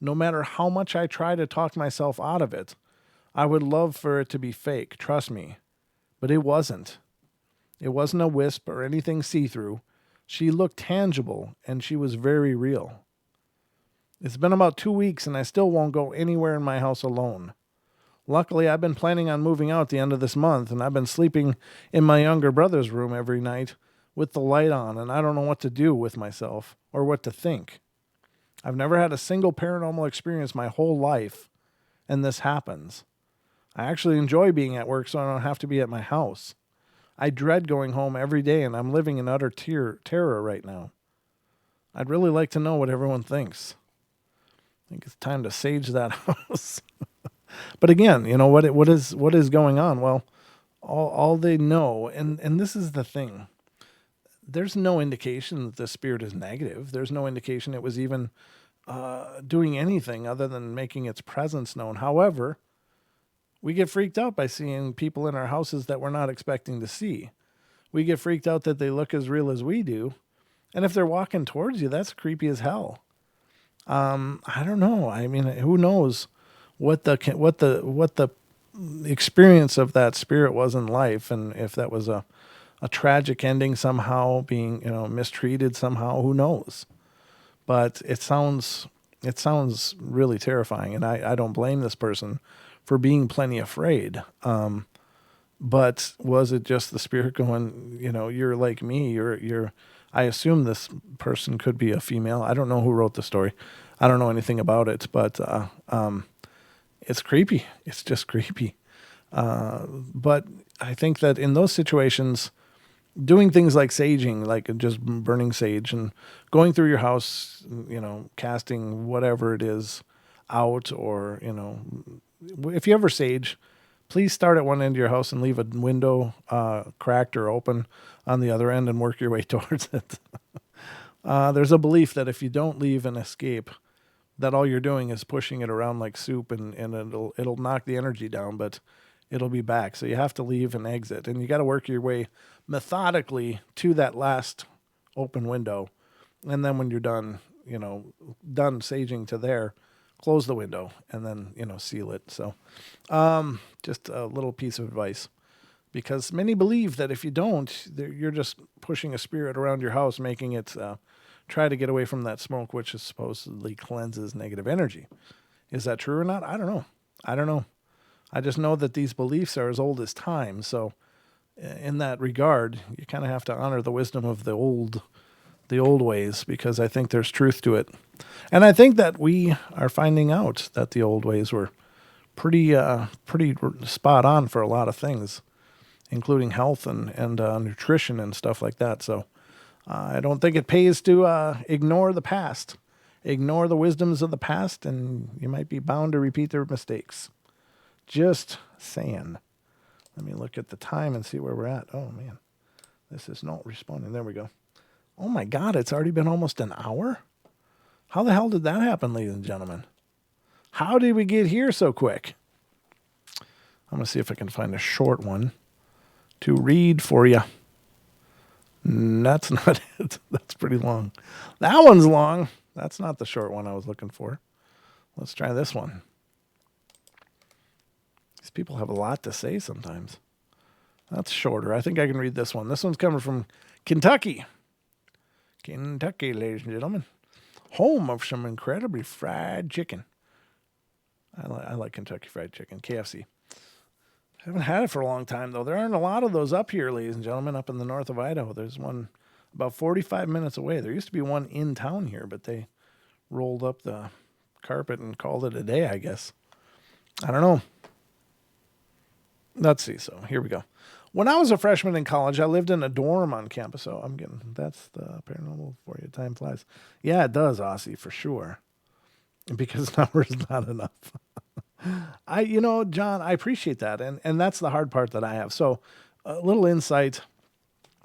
No matter how much I try to talk myself out of it, I would love for it to be fake, trust me. But it wasn't. It wasn't a wisp or anything see-through. She looked tangible, and she was very real. It's been about 2 weeks, and I still won't go anywhere in my house alone. Luckily, I've been planning on moving out at the end of this month, and I've been sleeping in my younger brother's room every night with the light on, and I don't know what to do with myself or what to think. I've never had a single paranormal experience my whole life, and this happens. I actually enjoy being at work so I don't have to be at my house. I dread going home every day, and I'm living in utter terror right now. I'd really like to know what everyone thinks. I think it's time to sage that house. But again, you know, what is going on? Well, all they know, and this is the thing. There's no indication that the spirit is negative. There's no indication it was even doing anything other than making its presence known. However, we get freaked out by seeing people in our houses that we're not expecting to see. We get freaked out that they look as real as we do. And if they're walking towards you, that's creepy as hell. I don't know. I mean, who knows what the experience of that spirit was in life, and if that was a tragic ending somehow, being, mistreated somehow, who knows? But it sounds really terrifying, and I don't blame this person for being plenty afraid. But was it just the spirit going, you're like me, I assume this person could be a female. I don't know who wrote the story. I don't know anything about it, but it's creepy. It's just creepy. But I think that in those situations, doing things like saging, like just burning sage and going through your house, casting whatever it is out, or, if you ever sage, please start at one end of your house and leave a window cracked or open on the other end and work your way towards it. There's a belief that if you don't leave and escape, that all you're doing is pushing it around like soup, and it'll knock the energy down, but it'll be back. So you have to leave and exit, and you got to work your way methodically to that last open window. And then when you're done saging to there, close the window and then, seal it. So just a little piece of advice, because many believe that if you don't, you're just pushing a spirit around your house, making it try to get away from that smoke, which is supposedly cleanses negative energy. Is that true or not? I don't know. I just know that these beliefs are as old as time. So in that regard, you kind of have to honor the wisdom of the old ways, because I think there's truth to it. And I think that we are finding out that the old ways were pretty spot on for a lot of things. including health and nutrition and stuff like that. So I don't think it pays to ignore the past. Ignore the wisdoms of the past, and you might be bound to repeat their mistakes. Just saying. Let me look at the time and see where we're at. Oh, man. This is not responding. There we go. Oh, my God. It's already been almost an hour? How the hell did that happen, ladies and gentlemen? How did we get here so quick? I'm going to see if I can find a short one to read for you. That's not it. That's pretty long. That one's long. That's not the short one I was looking for. Let's try this one. These people have a lot to say sometimes. That's shorter. I think I can read this one. This one's coming from Kentucky. Kentucky, ladies and gentlemen. Home of some incredibly fried chicken. I like Kentucky Fried Chicken, KFC. I haven't had it for a long time, though. There aren't a lot of those up here, ladies and gentlemen, up in the north of Idaho. There's one about 45 minutes away. There used to be one in town here, but they rolled up the carpet and called it a day, I guess. I don't know. Let's see. So here we go. When I was a freshman in college, I lived in a dorm on campus. So that's the paranormal for you. Time flies. Yeah, it does, Aussie, for sure. Because numbers not enough. John, I appreciate that. And that's the hard part that I have. So a little insight.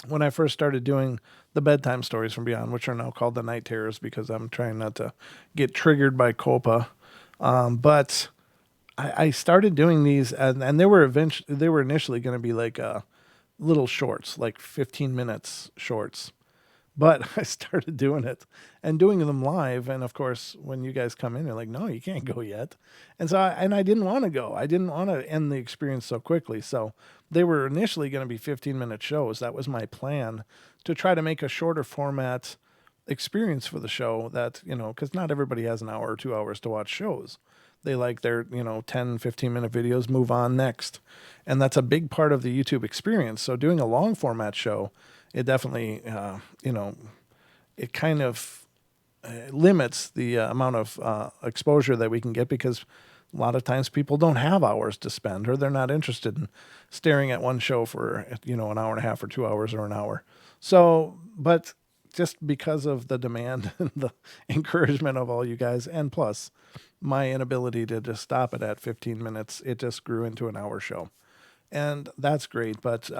When I first started doing the bedtime stories from beyond, which are now called the night terrors because I'm trying not to get triggered by COPA. But I started doing these and they were initially going to be like little shorts, like 15 minutes shorts. But I started doing it and doing them live. And of course, when you guys come in, you're like, no, you can't go yet. And so I didn't want to go. I didn't want to end the experience so quickly. So they were initially going to be 15-minute shows. That was my plan, to try to make a shorter format experience for the show that, because not everybody has an hour or 2 hours to watch shows. They like their, 10, 15-minute videos, move on next. And that's a big part of the YouTube experience. So doing a long format show, it definitely, it kind of limits the amount of exposure that we can get, because a lot of times people don't have hours to spend, or they're not interested in staring at one show for, an hour and a half or 2 hours or an hour. So, but just because of the demand and the encouragement of all you guys, and plus my inability to just stop it at 15 minutes, it just grew into an hour show. And that's great. But,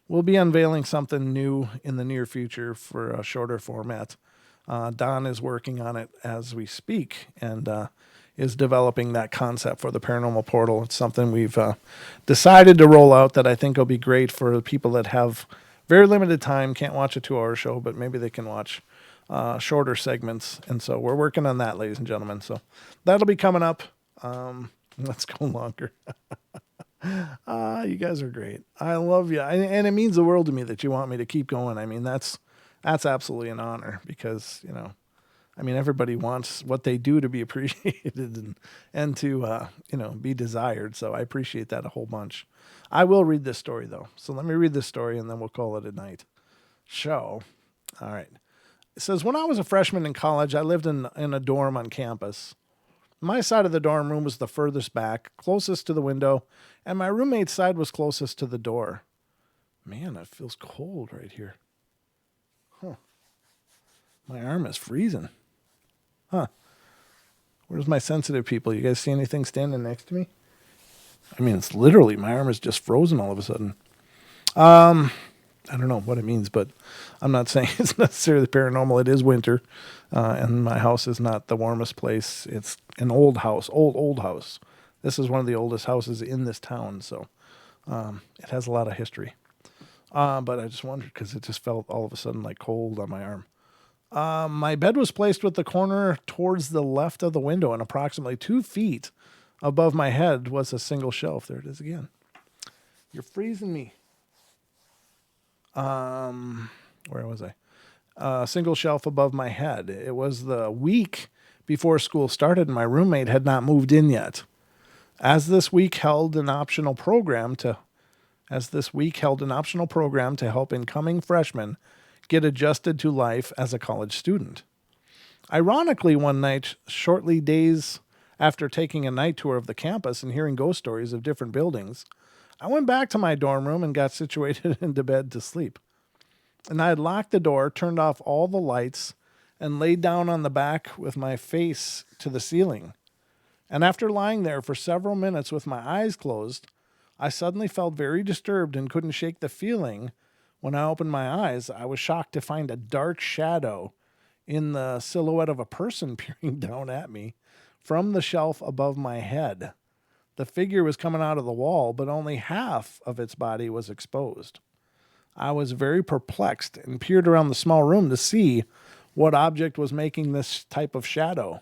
we'll be unveiling something new in the near future for a shorter format. Don is working on it as we speak and is developing that concept for the Paranormal Portal. It's something we've decided to roll out that I think will be great for people that have very limited time, can't watch a 2-hour show, but maybe they can watch shorter segments. And so we're working on that, ladies and gentlemen. So that'll be coming up. Let's go longer. You guys are great. I love you. And it means the world to me that you want me to keep going. I mean, that's absolutely an honor, because, everybody wants what they do to be appreciated and to, be desired. So I appreciate that a whole bunch. I will read this story, though. So let me read this story and then we'll call it a night. All right. It says, when I was a freshman in college, I lived in a dorm on campus. My side of the dorm room was the furthest back, closest to the window, and my roommate's side was closest to the door. Man, it feels cold right here. Huh. My arm is freezing. Huh. Where's my sensitive people? You guys see anything standing next to me? It's literally, my arm is just frozen all of a sudden. I don't know what it means, but I'm not saying it's necessarily paranormal. It is winter, and my house is not the warmest place. It's an old house, old house. This is one of the oldest houses in this town, so it has a lot of history. But I just wondered, because it just felt all of a sudden like cold on my arm. My bed was placed with the corner towards the left of the window, and approximately 2 feet above my head was a single shelf. There it is again. You're freezing me. Where was I? A single shelf above my head. It was the week before school started, and my roommate had not moved in yet. As this week held an optional program to help incoming freshmen get adjusted to life as a college student. Ironically, one night, shortly days after taking a night tour of the campus and hearing ghost stories of different buildings, I went back to my dorm room and got situated into bed to sleep. And I had locked the door, turned off all the lights, and laid down on the back with my face to the ceiling. And after lying there for several minutes with my eyes closed, I suddenly felt very disturbed and couldn't shake the feeling. When I opened my eyes, I was shocked to find a dark shadow in the silhouette of a person peering down at me from the shelf above my head. The figure was coming out of the wall, but only half of its body was exposed. I was very perplexed and peered around the small room to see what object was making this type of shadow.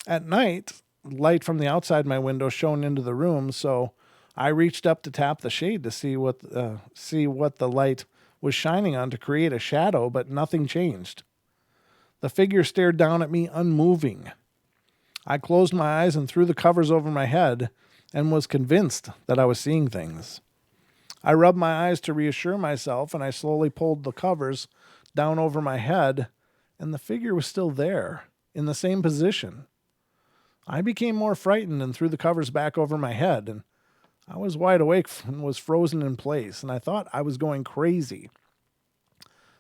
At night, light from the outside my window shone into the room, so I reached up to tap the shade to see what the light was shining on to create a shadow, but nothing changed. The figure stared down at me unmoving. I closed my eyes and threw the covers over my head and was convinced that I was seeing things. I rubbed my eyes to reassure myself, and I slowly pulled the covers down over my head, and the figure was still there, in the same position. I became more frightened and threw the covers back over my head, and I was wide awake and was frozen in place, and I thought I was going crazy.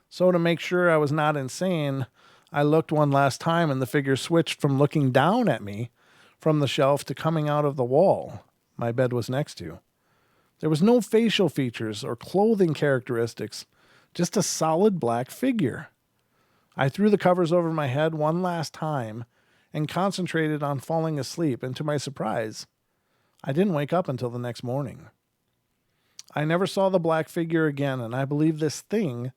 So to make sure I was not insane, I looked one last time, and the figure switched from looking down at me from the shelf to coming out of the wall my bed was next to. There was no facial features or clothing characteristics, just a solid black figure. I threw the covers over my head one last time and concentrated on falling asleep, and to my surprise, I didn't wake up until the next morning. I never saw the black figure again, and I believe this thing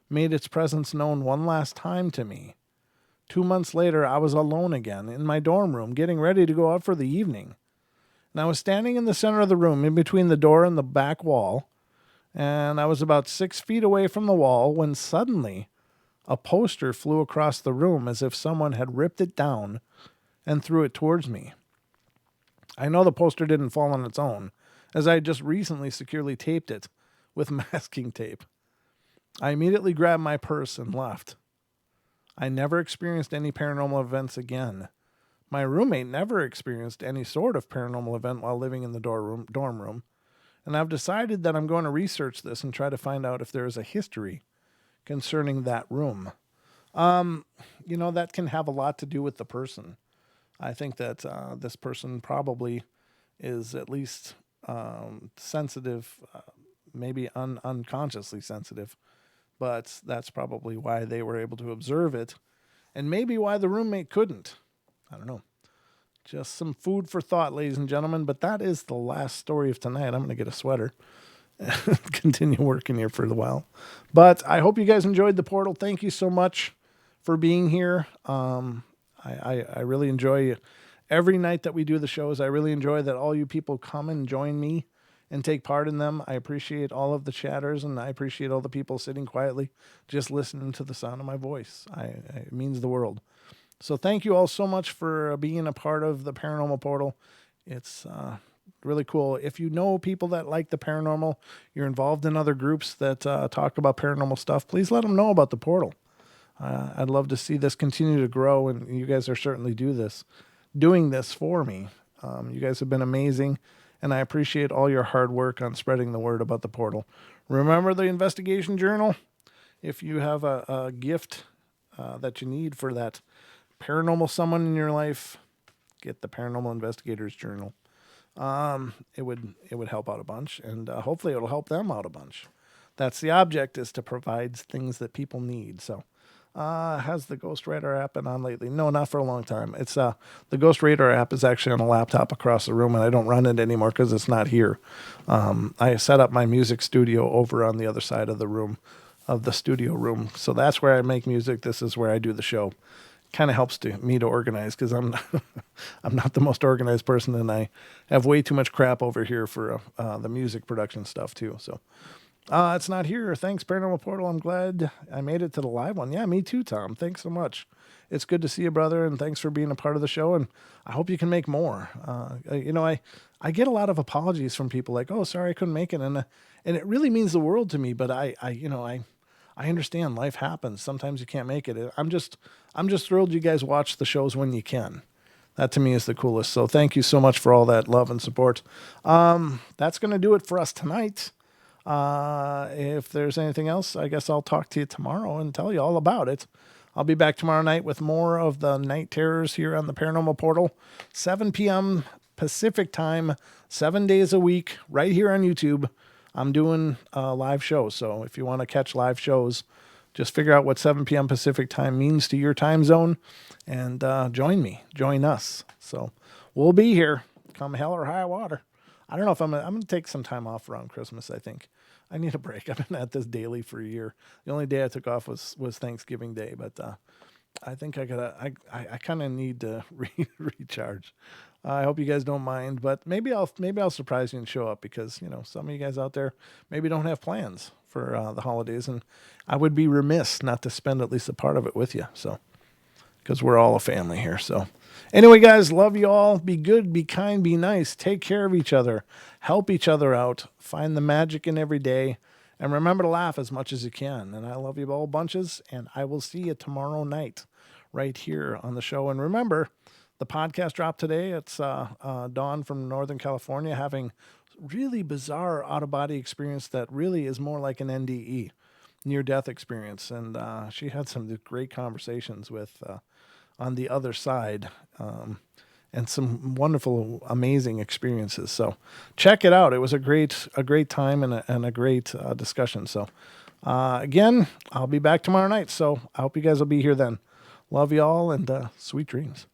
made its presence known one last time to me. 2 months later, I was alone again in my dorm room, getting ready to go out for the evening. And I was standing in the center of the room, in between the door and the back wall, and I was about 6 feet away from the wall when suddenly a poster flew across the room as if someone had ripped it down and threw it towards me. I know the poster didn't fall on its own, as I had just recently securely taped it with masking tape. I immediately grabbed my purse and left. I never experienced any paranormal events again. My roommate never experienced any sort of paranormal event while living in the dorm room, and I've decided that I'm going to research this and try to find out if there is a history concerning that room. That can have a lot to do with the person. I think that this person probably is at least sensitive, maybe unconsciously sensitive, but that's probably why they were able to observe it, and maybe why the roommate couldn't. I don't know. Just some food for thought, ladies and gentlemen, but that is the last story of tonight. I'm going to get a sweater and continue working here for a while. But I hope you guys enjoyed the portal. Thank you so much for being here. I really enjoy every night that we do the shows. I really enjoy that all you people come and join me and take part in them. I appreciate all of the chatters, and I appreciate all the people sitting quietly just listening to the sound of my voice. It means the world. So thank you all so much for being a part of the Paranormal Portal. It's really cool. If you know people that like the paranormal, you're involved in other groups that talk about paranormal stuff, please let them know about the portal. I'd love to see this continue to grow, and you guys are certainly doing this for me. You guys have been amazing, and I appreciate all your hard work on spreading the word about the portal. Remember the investigation journal? If you have a gift that you need for that paranormal someone in your life, get the Paranormal Investigators Journal. It would help out a bunch, and hopefully it'll help them out a bunch. That's the object, is to provide things that people need. So, has the Ghost Radar app been on lately? No, not for a long time. It's the Ghost Radar app is actually on a laptop across the room, and I don't run it anymore because it's not here. I set up my music studio over on the other side of the room, of the studio room. So that's where I make music. This is where I do the show. Kind of helps me to organize, because I'm not the most organized person, and I have way too much crap over here for the music production stuff too. So it's not here. Thanks, Paranormal Portal. I'm glad I made it to the live one. Yeah, me too, Tom. Thanks so much. It's good to see you, brother, and thanks for being a part of the show, and I hope you can make more. I get a lot of apologies from people like, "Oh, sorry, I couldn't make it," and it really means the world to me. But I understand life happens. Sometimes you can't make it. I'm just thrilled you guys watch the shows when you can. That to me is the coolest. So thank you so much for all that love and support. That's going to do it for us tonight. If there's anything else, I guess I'll talk to you tomorrow and tell you all about it. I'll be back tomorrow night with more of the night terrors here on the Paranormal Portal, 7 p.m. Pacific time, 7 days a week, right here on YouTube. I'm doing live shows, so if you want to catch live shows, just figure out what 7 p.m. Pacific time means to your time zone, and join us. So we'll be here, come hell or high water. I don't know if I'm going to take some time off around Christmas. I think I need a break. I've been at this daily for a year. The only day I took off was Thanksgiving Day, but I think I kind of need to recharge. I hope you guys don't mind, but maybe I'll surprise you and show up, because some of you guys out there maybe don't have plans for the holidays, and I would be remiss not to spend at least a part of it with you. So, because we're all a family here. So, anyway, guys, love you all. Be good, be kind, be nice. Take care of each other. Help each other out. Find the magic in every day, and remember to laugh as much as you can. And I love you all bunches, and I will see you tomorrow night right here on the show. And remember, the podcast dropped today. It's Dawn from Northern California having really bizarre out-of-body experience that really is more like an NDE, near-death experience. And she had some great conversations with on the other side, and some wonderful, amazing experiences. So check it out. It was a great time and a great discussion. So again, I'll be back tomorrow night. So I hope you guys will be here then. Love you all, and sweet dreams.